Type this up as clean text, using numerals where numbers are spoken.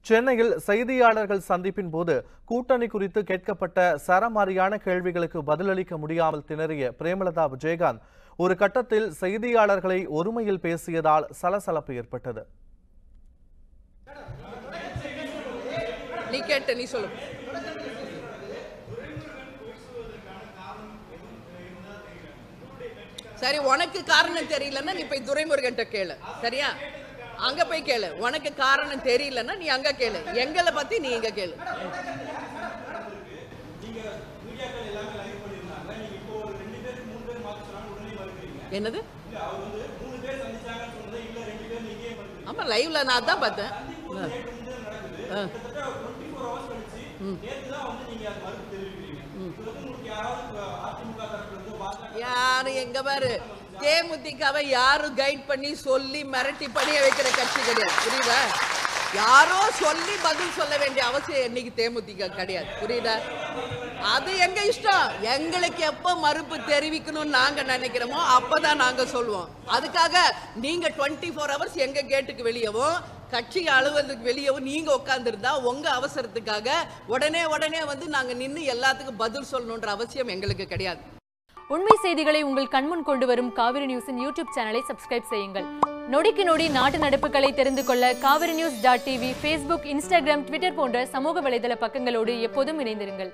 சென்னையில் செய்தியாளர்கள் சந்திப்பின் போது கூட்டணி குறித்து கேட்கப்பட்ட சரமாரியான கேள்விகளுக்கு பதிலளிக்க முடியாமல் திணறிய பிரேமலதா விஜயகாந்த் ஒரு கட்டத்தில் செய்தியாளர்களை ஒருமையில் பேசியதால் சலசலப்பு ஏற்பட்டது. சரி, உனக்கு காரணம் தெரியலன்னா நீ போய் துரைமுருகன்ட்ட கேளு. சரியா? அங்க போய் கேளு. உனக்கு காரணம் தெரியலன்னா நீ அங்க கேளு. எங்களை பத்தி நீ இங்க கேளு. என்னது? ஆமா, லைவ்ல நான் தான் பார்த்தேன். யாரு எங்க பாரு, தேமுதிகவை யாரும் கைட் பண்ணி சொல்லி மிரட்டி பணிய வைக்கிற கட்சி கிடையாது. புரியுதா? யாரோ சொல்லி பதில் சொல்ல வேண்டிய அவசியம் இன்னைக்கு தேமுதிக கிடையாது. புரியுதா? அது எங்க இஷ்டம். எங்களுக்கு எப்ப மறுப்பு தெரிவிக்கணும்னு நாங்க நினைக்கிறோமோ அப்பதான் நாங்க சொல்லுவோம். அதுக்காக நீங்க 24 hours எங்க கேட்டுக்கு வெளியவும் கட்சி அலுவலகத்துக்கு வெளியவும் நீங்க உட்கார்ந்து இருந்தா உங்க அவசரத்துக்காக உடனே வந்து நாங்க நின்று எல்லாத்துக்கும் பதில் சொல்லணும்ன்ற அவசியம் எங்களுக்கு கிடையாது. உண்மை செய்திகளை உங்கள் கண்முன் கொண்டு வரும் காவிரி நியூஸின் யூடியூப் சேனலை சப்ஸ்கிரைப் செய்யுங்கள். நொடிக்கு நொடி நாட்டு நடப்புகளை தெரிந்து கொள்ள kaverinews.tv, Facebook, Instagram, Twitter போன்ற சமூக வலைதள பக்கங்களோடு எப்போதும் இணைந்திருங்கள்.